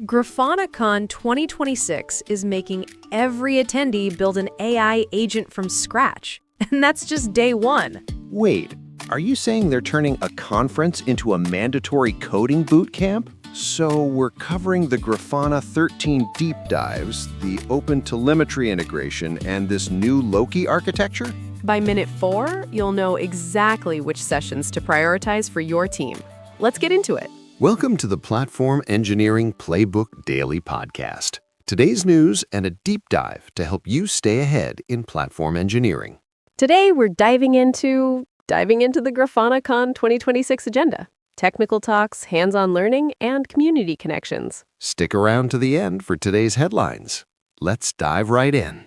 GrafanaCON 2026 is making every attendee build an AI agent from scratch. And that's just day one. Wait, are you saying they're turning a conference into a mandatory coding boot camp? So we're covering the Grafana 13 deep dives, the open telemetry integration, and this new Loki architecture? By minute 4, you'll know exactly which sessions to prioritize for your team. Let's get into it. Welcome to the Platform Engineering Playbook Daily Podcast. Today's news and a deep dive to help you stay ahead in platform engineering. Today, we're diving into the GrafanaCON 2026 agenda. Technical talks, hands-on learning, and community connections. Stick around to the end for today's headlines. Let's dive right in.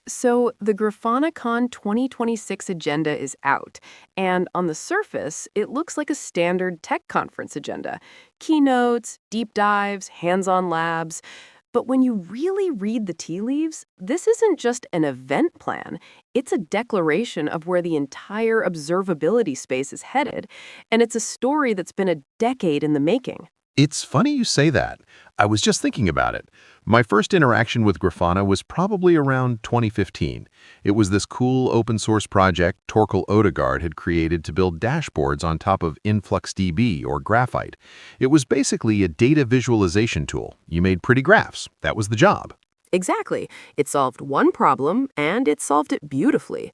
So the GrafanaCON 2026 agenda is out, and on the surface, it looks like a standard tech conference agenda. Keynotes, deep dives, hands-on labs. But when you really read the tea leaves, this isn't just an event plan. It's a declaration of where the entire observability space is headed, and it's a story that's been a decade in the making. It's funny you say that. I was just thinking about it. My first interaction with Grafana was probably around 2015. It was this cool open source project Torkel Odegaard had created to build dashboards on top of InfluxDB or Graphite. It was basically a data visualization tool. You made pretty graphs. That was the job. Exactly. It solved one problem, and it solved it beautifully.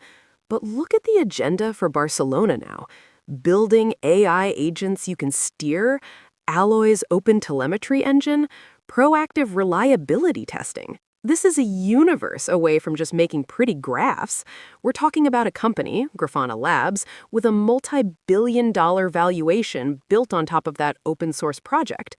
But look at the agenda for Barcelona now. Building AI agents you can steer, Alloy's open telemetry engine, proactive reliability testing. This is a universe away from just making pretty graphs. We're talking about a company, Grafana Labs, with a multi-billion-dollar valuation built on top of that open source project.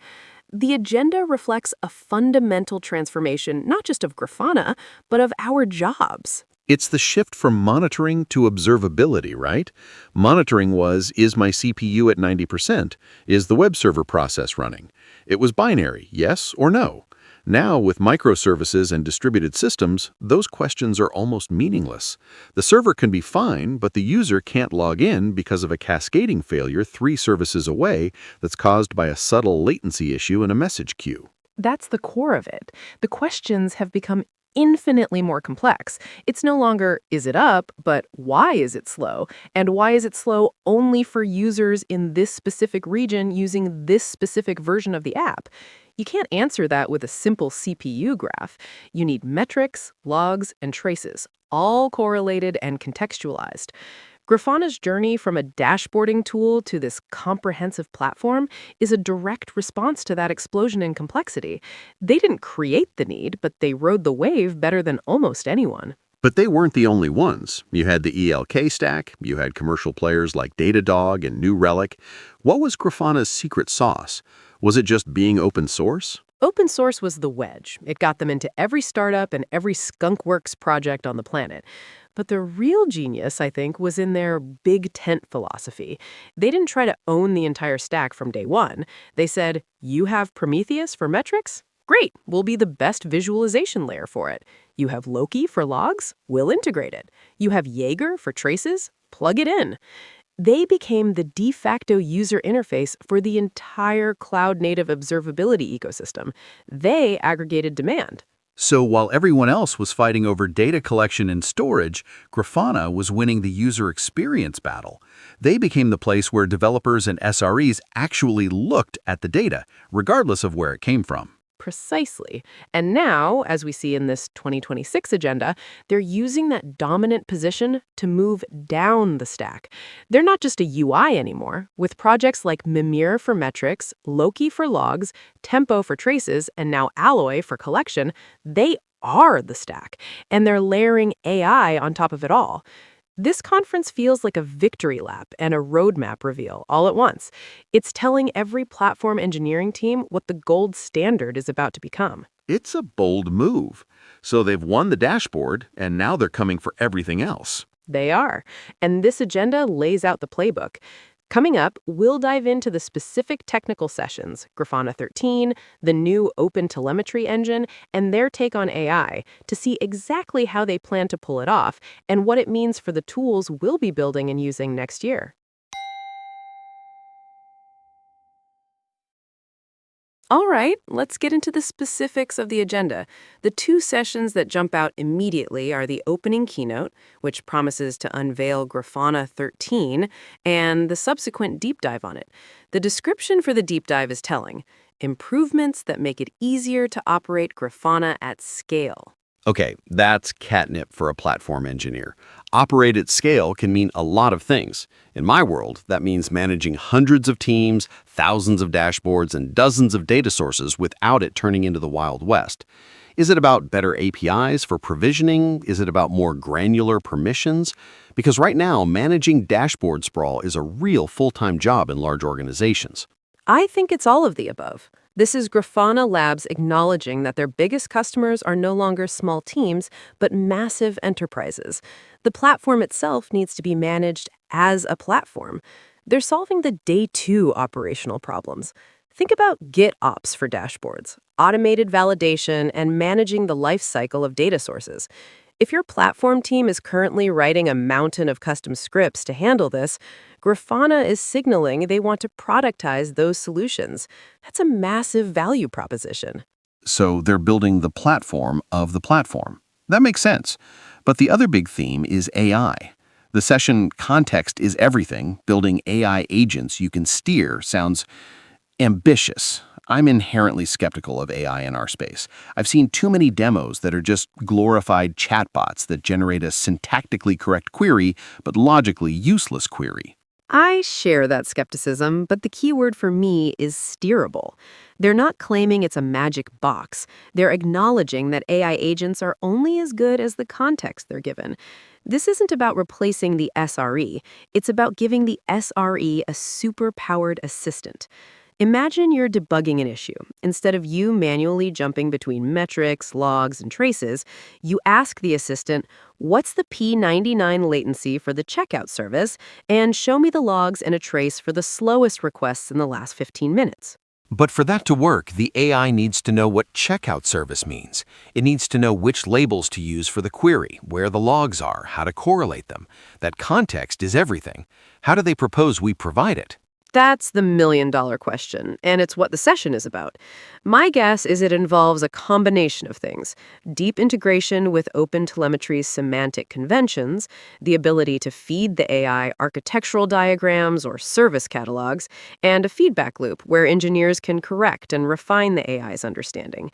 The agenda reflects a fundamental transformation not just of Grafana, but of our jobs. It's the shift from monitoring to observability, right? Monitoring was, is my CPU at 90%? Is the web server process running? It was binary, yes or no. Now, with microservices and distributed systems, those questions are almost meaningless. The server can be fine, but the user can't log in because of a cascading failure 3 services away that's caused by a subtle latency issue in a message queue. That's the core of it. The questions have become infinitely more complex. It's no longer, is it up, but why is it slow? And why is it slow only for users in this specific region using this specific version of the app? You can't answer that with a simple CPU graph. You need metrics, logs, and traces, all correlated and contextualized. Grafana's journey from a dashboarding tool to this comprehensive platform is a direct response to that explosion in complexity. They didn't create the need, but they rode the wave better than almost anyone. But they weren't the only ones. You had the ELK stack, you had commercial players like Datadog and New Relic. What was Grafana's secret sauce? Was it just being open source? Open source was the wedge. It got them into every startup and every skunkworks project on the planet. But the real genius, I think, was in their big tent philosophy. They didn't try to own the entire stack from day one. They said, you have Prometheus for metrics? Great, we'll be the best visualization layer for it. You have Loki for logs? We'll integrate it. You have Jaeger for traces? Plug it in. They became the de facto user interface for the entire cloud-native observability ecosystem. They aggregated demand. So while everyone else was fighting over data collection and storage, Grafana was winning the user experience battle. They became the place where developers and SREs actually looked at the data, regardless of where it came from. Precisely. And now, as we see in this 2026 agenda, they're using that dominant position to move down the stack. They're not just a UI anymore. With projects like Mimir for metrics, Loki for logs, Tempo for traces, and now Alloy for collection, they are the stack. And they're layering AI on top of it all. This conference feels like a victory lap and a roadmap reveal all at once. It's telling every platform engineering team what the gold standard is about to become. It's a bold move. So they've won the dashboard, and now they're coming for everything else. They are. And this agenda lays out the playbook. Coming up, we'll dive into the specific technical sessions, Grafana 13, the new open telemetry engine, and their take on AI to see exactly how they plan to pull it off and what it means for the tools we'll be building and using next year. All right, let's get into the specifics of the agenda. The two sessions that jump out immediately are the opening keynote, which promises to unveil Grafana 13, and the subsequent deep dive on it. The description for the deep dive is telling: improvements that make it easier to operate Grafana at scale. Okay, that's catnip for a platform engineer. Operate at scale can mean a lot of things. In my world, that means managing hundreds of teams, thousands of dashboards, and dozens of data sources without it turning into the Wild West. Is it about better APIs for provisioning? Is it about more granular permissions? Because right now, managing dashboard sprawl is a real full-time job in large organizations. I think it's all of the above. This is Grafana Labs acknowledging that their biggest customers are no longer small teams, but massive enterprises. The platform itself needs to be managed as a platform. They're solving the day two operational problems. Think about GitOps for dashboards, automated validation, and managing the life cycle of data sources. If your platform team is currently writing a mountain of custom scripts to handle this, Grafana is signaling they want to productize those solutions. That's a massive value proposition. So they're building the platform of the platform. That makes sense. But the other big theme is AI. The session Context is Everything, building AI agents you can steer, sounds ambitious. I'm inherently skeptical of AI in our space. I've seen too many demos that are just glorified chatbots that generate a syntactically correct query, but logically useless query. I share that skepticism, but the key word for me is steerable. They're not claiming it's a magic box. They're acknowledging that AI agents are only as good as the context they're given. This isn't about replacing the SRE. It's about giving the SRE a super-powered assistant. Imagine you're debugging an issue. Instead of you manually jumping between metrics, logs, and traces, you ask the assistant, what's the P99 latency for the checkout service, and show me the logs and a trace for the slowest requests in the last 15 minutes. But for that to work, the AI needs to know what checkout service means. It needs to know which labels to use for the query, where the logs are, how to correlate them. That context is everything. How do they propose we provide it? That's the million-dollar question, and it's what the session is about. My guess is it involves a combination of things: deep integration with OpenTelemetry's semantic conventions, the ability to feed the AI architectural diagrams or service catalogs, and a feedback loop where engineers can correct and refine the AI's understanding.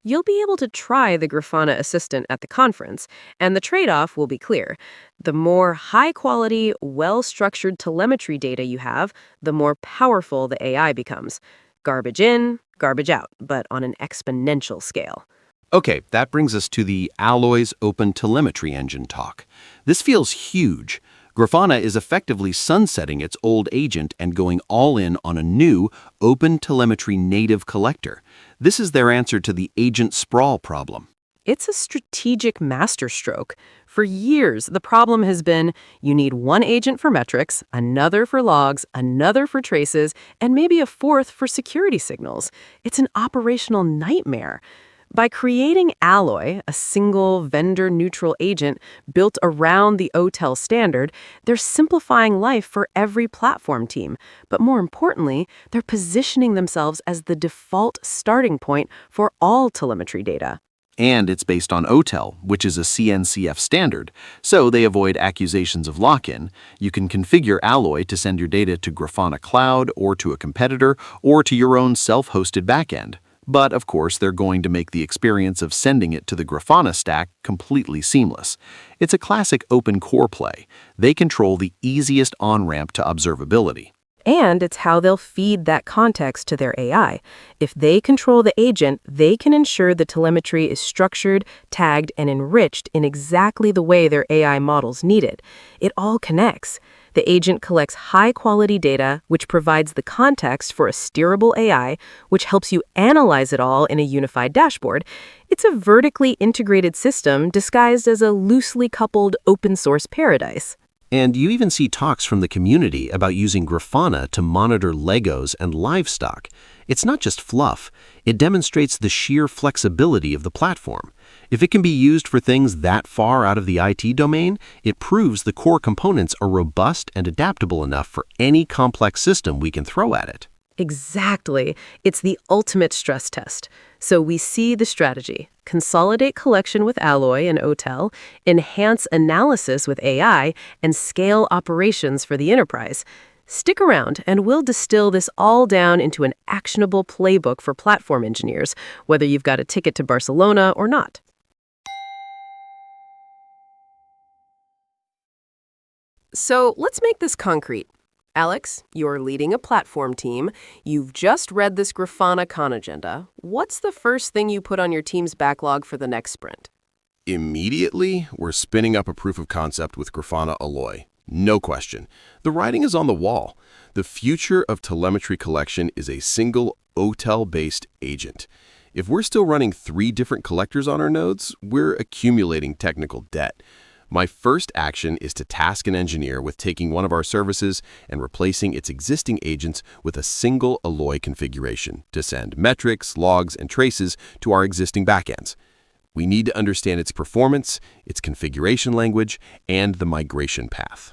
You'll be able to try the Grafana Assistant at the conference, and the trade-off will be clear. The more high-quality, well-structured telemetry data you have, the more powerful the AI becomes. Garbage in, garbage out, but on an exponential scale. Okay, that brings us to the Alloy's Open Telemetry Engine talk. This feels huge. Grafana is effectively sunsetting its old agent and going all in on a new Open Telemetry native collector. This is their answer to the agent sprawl problem. It's a strategic masterstroke. For years, the problem has been you need one agent for metrics, another for logs, another for traces, and maybe a fourth for security signals. It's an operational nightmare. By creating Alloy, a single vendor-neutral agent built around the OTel standard, they're simplifying life for every platform team. But more importantly, they're positioning themselves as the default starting point for all telemetry data. And it's based on OTel, which is a CNCF standard, so they avoid accusations of lock-in. You can configure Alloy to send your data to Grafana Cloud or to a competitor or to your own self-hosted backend. But, of course, they're going to make the experience of sending it to the Grafana stack completely seamless. It's a classic open core play. They control the easiest on-ramp to observability. And it's how they'll feed that context to their AI. If they control the agent, they can ensure the telemetry is structured, tagged, and enriched in exactly the way their AI models need it. It all connects. The agent collects high-quality data, which provides the context for a steerable AI, which helps you analyze it all in a unified dashboard. It's a vertically integrated system disguised as a loosely coupled open-source paradise. And you even see talks from the community about using Grafana to monitor Legos and livestock. It's not just fluff. It demonstrates the sheer flexibility of the platform. If it can be used for things that far out of the IT domain, it proves the core components are robust and adaptable enough for any complex system we can throw at it. Exactly. It's the ultimate stress test. So we see the strategy: consolidate collection with Alloy and OTel, enhance analysis with AI, and scale operations for the enterprise. Stick around, and we'll distill this all down into an actionable playbook for platform engineers, whether you've got a ticket to Barcelona or not. So let's make this concrete. Alex, you're leading a platform team. You've just read this GrafanaCON agenda. What's the first thing you put on your team's backlog for the next sprint? Immediately, we're spinning up a proof of concept with Grafana Alloy. No question. The writing is on the wall. The future of telemetry collection is a single OTel-based agent. If we're still running 3 different collectors on our nodes, we're accumulating technical debt. My first action is to task an engineer with taking one of our services and replacing its existing agents with a single Alloy configuration to send metrics, logs, and traces to our existing backends. We need to understand its performance, its configuration language, and the migration path.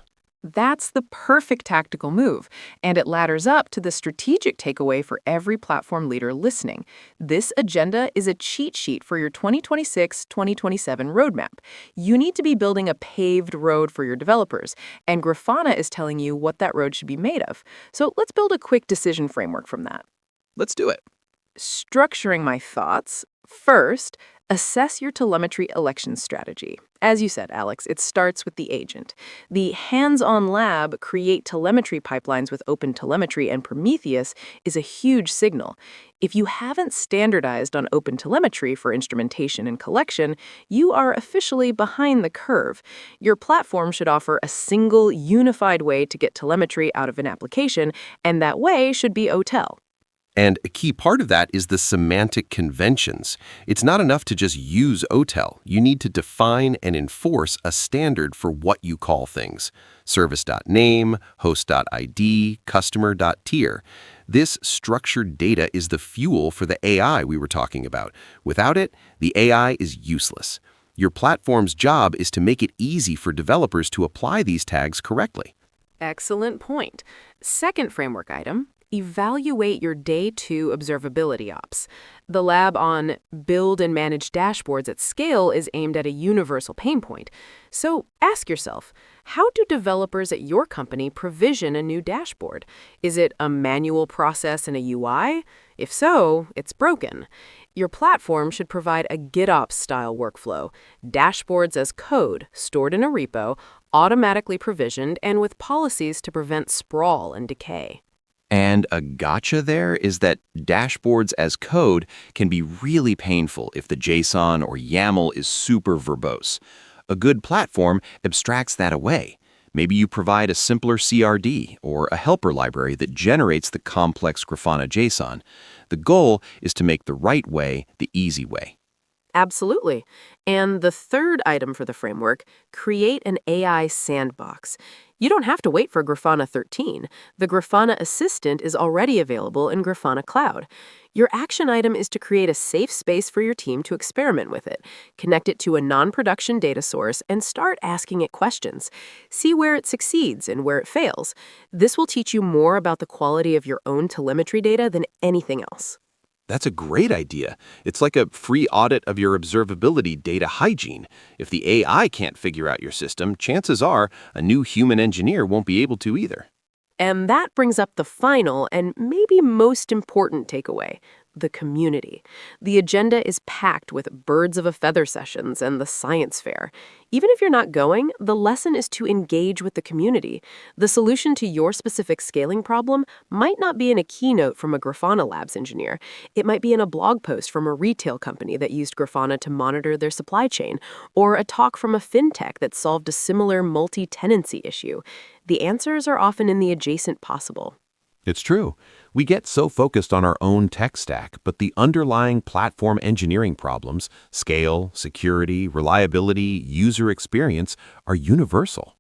That's the perfect tactical move, and it ladders up to the strategic takeaway for every platform leader listening. This agenda is a cheat sheet for your 2026-2027 roadmap. You need to be building a paved road for your developers, and Grafana is telling you what that road should be made of. So let's build a quick decision framework from that. Let's do it. Structuring my thoughts. First, assess your telemetry election strategy. As you said, Alex, it starts with the agent. The hands-on lab create telemetry pipelines with OpenTelemetry and Prometheus is a huge signal. If you haven't standardized on OpenTelemetry for instrumentation and collection, you are officially behind the curve. Your platform should offer a single, unified way to get telemetry out of an application, and that way should be OTel. And a key part of that is the semantic conventions. It's not enough to just use OTel. You need to define and enforce a standard for what you call things. Service.name, host.id, customer.tier. This structured data is the fuel for the AI we were talking about. Without it, the AI is useless. Your platform's job is to make it easy for developers to apply these tags correctly. Excellent point. Second framework item: evaluate your Day 2 observability ops. The lab on build and manage dashboards at scale is aimed at a universal pain point. So ask yourself, how do developers at your company provision a new dashboard? Is it a manual process in a UI? If so, it's broken. Your platform should provide a GitOps-style workflow, dashboards as code stored in a repo, automatically provisioned, and with policies to prevent sprawl and decay. And a gotcha there is that dashboards as code can be really painful if the JSON or YAML is super verbose. A good platform abstracts that away. Maybe you provide a simpler CRD or a helper library that generates the complex Grafana JSON. The goal is to make the right way the easy way. Absolutely. And the third item for the framework: create an AI sandbox. You don't have to wait for Grafana 13. The Grafana Assistant is already available in Grafana Cloud. Your action item is to create a safe space for your team to experiment with it. Connect it to a non-production data source and start asking it questions. See where it succeeds and where it fails. This will teach you more about the quality of your own telemetry data than anything else. That's a great idea. It's like a free audit of your observability data hygiene. If the AI can't figure out your system, chances are a new human engineer won't be able to either. And that brings up the final and maybe most important takeaway: the community. The agenda is packed with birds of a feather sessions and the science fair. Even if you're not going, the lesson is to engage with the community. The solution to your specific scaling problem might not be in a keynote from a Grafana Labs engineer. It might be in a blog post from a retail company that used Grafana to monitor their supply chain, or a talk from a fintech that solved a similar multi-tenancy issue. The answers are often in the adjacent possible. It's true. We get so focused on our own tech stack, but the underlying platform engineering problems, scale, security, reliability, user experience, are universal.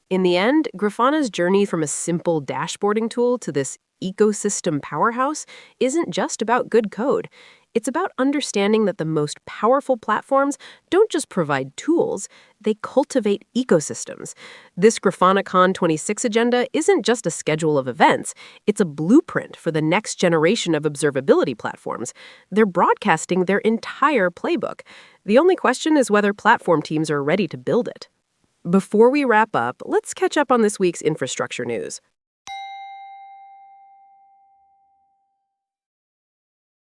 In the end, Grafana's journey from a simple dashboarding tool to this ecosystem powerhouse isn't just about good code. It's about understanding that the most powerful platforms don't just provide tools, they cultivate ecosystems. This GrafanaCON 26 agenda isn't just a schedule of events, it's a blueprint for the next generation of observability platforms. They're broadcasting their entire playbook. The only question is whether platform teams are ready to build it. Before we wrap up, let's catch up on this week's infrastructure news.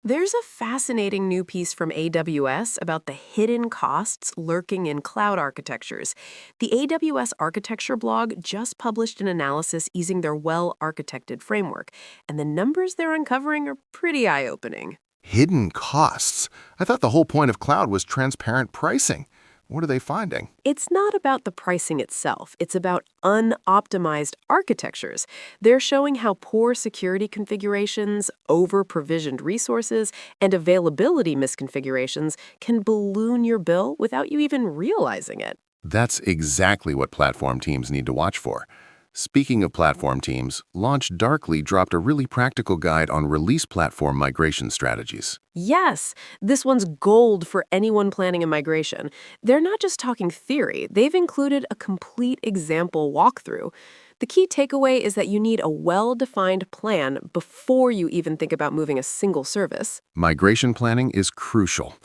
There's a fascinating new piece from AWS about the hidden costs lurking in cloud architectures. The AWS Architecture blog just published an analysis using their well-architected framework, and the numbers they're uncovering are pretty eye-opening. Hidden costs? I thought the whole point of cloud was transparent pricing. What are they finding? It's not about the pricing itself. It's about unoptimized architectures. They're showing how poor security configurations, over-provisioned resources, and availability misconfigurations can balloon your bill without you even realizing it. That's exactly what platform teams need to watch for. Speaking of platform teams, Launch Darkly dropped a really practical guide on release platform migration strategies. Yes, this one's gold for anyone planning a migration. They're not just talking theory, they've included a complete example walkthrough. The key takeaway is that you need a well-defined plan before you even think about moving a single service. Migration planning is crucial.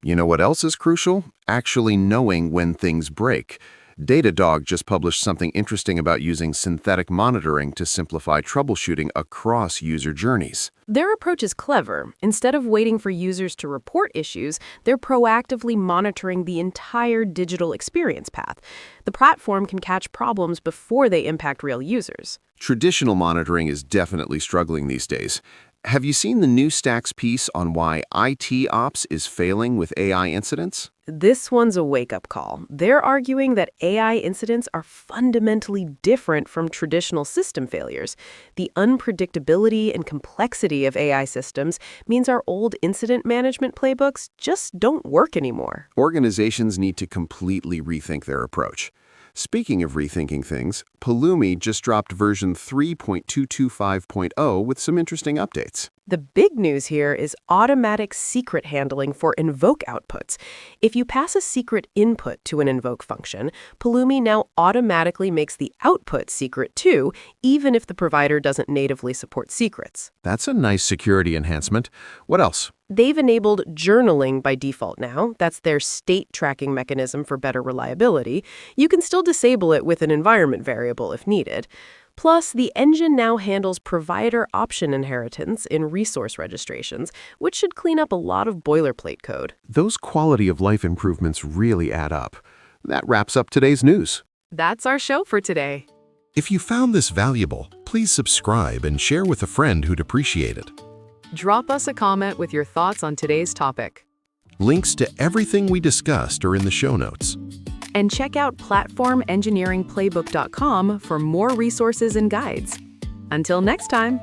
You know what else is crucial? Actually knowing when things break. Datadog just published something interesting about using synthetic monitoring to simplify troubleshooting across user journeys. Their approach is clever. Instead of waiting for users to report issues, they're proactively monitoring the entire digital experience path. The platform can catch problems before they impact real users. Traditional monitoring is definitely struggling these days. Have you seen the new Stacks piece on why ITOps is failing with AI incidents? This one's a wake-up call. They're arguing that AI incidents are fundamentally different from traditional system failures. The unpredictability and complexity of AI systems means our old incident management playbooks just don't work anymore. Organizations need to completely rethink their approach. Speaking of rethinking things, Pulumi just dropped version 3.225.0 with some interesting updates. The big news here is automatic secret handling for invoke outputs. If you pass a secret input to an invoke function, Pulumi now automatically makes the output secret too, even if the provider doesn't natively support secrets. That's a nice security enhancement. What else? They've enabled journaling by default now. That's their state tracking mechanism for better reliability. You can still disable it with an environment variable if needed. Plus, the engine now handles provider option inheritance in resource registrations, which should clean up a lot of boilerplate code. Those quality of life improvements really add up. That wraps up today's news. That's our show for today. If you found this valuable, please subscribe and share with a friend who'd appreciate it. Drop us a comment with your thoughts on today's topic. Links to everything we discussed are in the show notes. And check out platformengineeringplaybook.com for more resources and guides. Until next time.